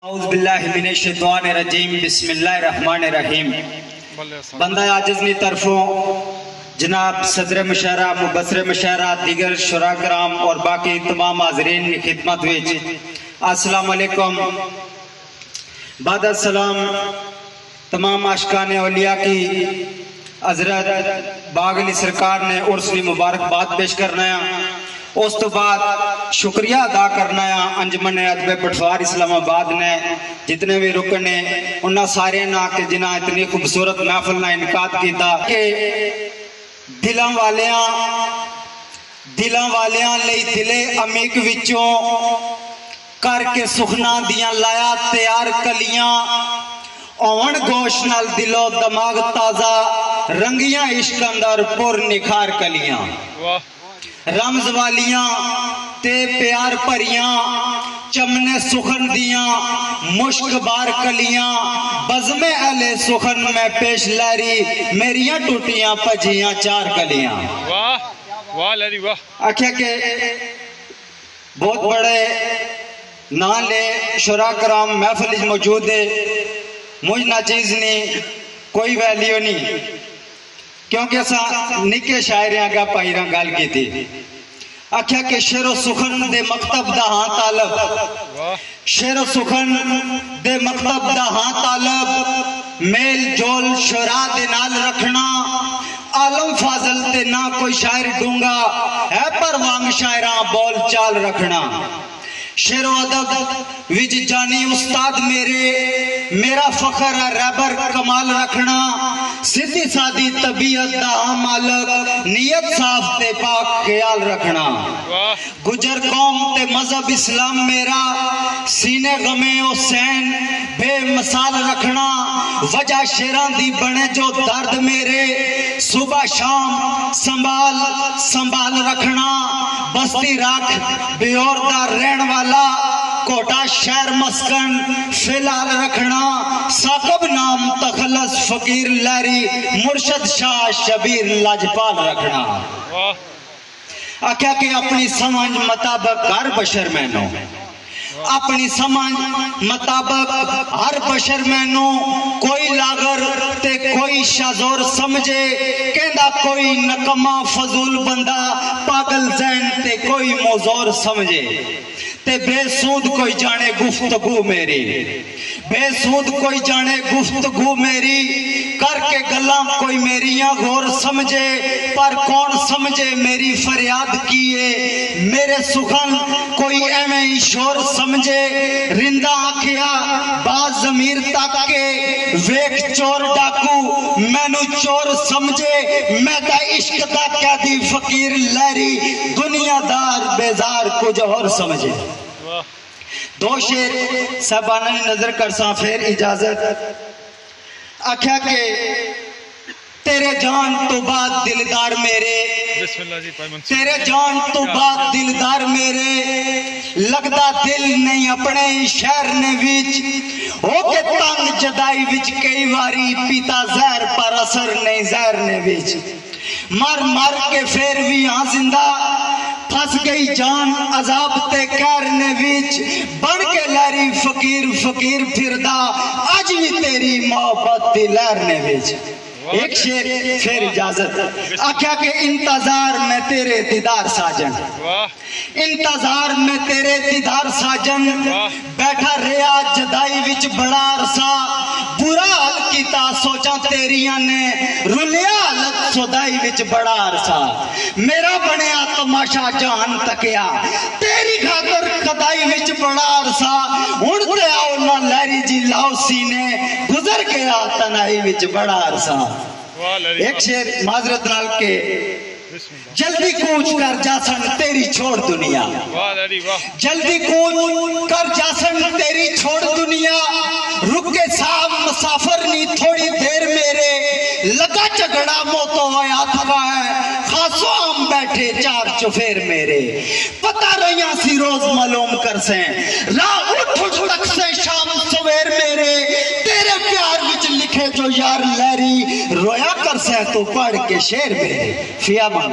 اعوذ باللہ من الشیطان الرجیم بسم اللہ الرحمن الرحیم۔ بندہ عاجز نی طرفوں جناب صدر مشاعرہ، مبصر مشاعرہ، دیگر شورا کرام اور باقی تمام حاضرین کی خدمت وچ السلام علیکم۔ بعد السلام تمام عاشقان اولیاء کی حضرت باغ علی سرکار نے عرس کی مبارکباد پیش کرنا ہے، اس تو بعد شکریہ ادا کرنا ہے انجمن ادب پٹھوار اسلام آباد نے جتنے بھی رکنے انہاں سارے نا کہ جنہاں اتنی خوبصورت محفل نہ انعقاد کیتا کہ دلاں والیاں لئی دلے عمیق وچوں کر کے سخنا دیاں لایا تیار کلیاں، اون گوش نال دلو دماغ تازہ رنگیاں عشق اندر پر نکھار کلیاں، رمز والیاں تے پیار پریاں چمنے سخن دیاں مشک بار کلیاں، بزم اہل سخن میں پیش لاری میریاں ٹوٹیاں پجیاں چار کلیاں۔ واہ واہ لاری واہ۔ آکھیا کہ بہت بڑے نا لے شورا کرام محفل موجود ہے، مجھ نہ چیز نہیں کوئی ویلیو نہیں، کیونکہ اسا نکے شاعریاں گا پائیراں گال کی تھی۔ آکھیا کہ شعر و سخن دے مکتب دا ہاں طالب، شعر و سخن دے مکتب دا ہاں طالب، میل جول شعراء دے نال رکھنا، عالم فاضل تے نہ کوئی شاعر ڈونگا ہے پر وانگ شاعراں بول چال رکھنا، شعر و ادب وچ جانی استاد میرا فخر ہے رہبر کمال رکھنا، سیدھی سادی طبیعت دا مالک نیت صاف تے پاک خیال رکھنا، گجر قوم تے مذہب اسلام میرا سینے غمے حسین بے مثال رکھنا، وجہ شیران دی بنے جو درد میرے صبح شام سنبھال رکھنا، بستی رکھ بیور دا رہن والا کوٹا شہر مسکن فلال رکھنا، ثاقب نام تخلص فقیر لاری مرشد شاہ شبیر لاجپال رکھنا۔ آکھیا کہ اپنی سمجھ مطابق ہر بشر میں نو، اپنی سمجھ مطابق ہر بشر میں نو کوئی لاغر تے کوئی شازور سمجھے، کہندہ کوئی نکمہ فضول بندہ پاگل ذہن تے کوئی موزور سمجھے، تے بے سود کوئی جانے گفتگو میری، بے سود کوئی جانے گفتگو میری، کر کے گلاں کوئی میریاں غور سمجھے، پر کون سمجھے میری فریاد کیے، میرے سخن کوئی ایویں شور سمجھے، رندہ آکھیا باز ضمیر تک کے ویک چور ڈاکو مینو چور سمجھے، میں دا عشق دا قیدی فقیر لہری دنیا دار بیزار کچھ اور سمجھے۔ دو شعر صاحبانہ نظر کرساں پھر اجازت۔ آکھیا کہ تیرے جان تو بعد دلدار میرے، تیرے جان تو بعد دلدار میرے، لگدا دل نہیں اپنے شہر نے وچ، ہو کے تنگ جدائی وچ کئی واری پیتا زہر پر اثر نہیں زہر نے وچ، مر کے پھر بھی ہاں زندہ پھنس گئی جان عذاب تے کہرنے وچ، بن کے لہری فقیر پھردا آج بھی تیری محبت دی لہرنے وچ۔ ایک شعر پھر اجازت۔ آکھیا کہ انتظار میں تیرے دیدار ساجن، انتظار میں تیرے دیدار ساجن، بیٹھا رہا جدائی وچ بڑا عرصہ، برا حال کیتا سوچاں تیریاں نے، رلیا حالت سودائی وچ بڑا عرصہ، میرا بنیا تماشا جان تکیا، تیری خاطر خدائی وچ بڑا عرصہ، ہن تے آؤ نہ لہری جی لاؤ سینے، گزر گیا تنہائی وچ بڑا عرصہ۔ ایک شعر معذرت نال کے جلدی کوچ کر جاسن تیری چھوڑ دنیا، جلدی کوچ کر جاسن تیری چھوڑ دنیا، رکے صاحب مسافر نہیں تھوڑی دیر میرے، لگا چگڑا موتو ہویا تھوا ہے خاصو ہم بیٹھے چار چفیر میرے، پتہ رہیاں سی روز معلوم کر سیں راہ اٹھ تک سے شام سویر میرے، تیرے پیار وچ لکھے جو یار لہری رویا کر سیں تو پڑھ کے شعر میرے، فی امان۔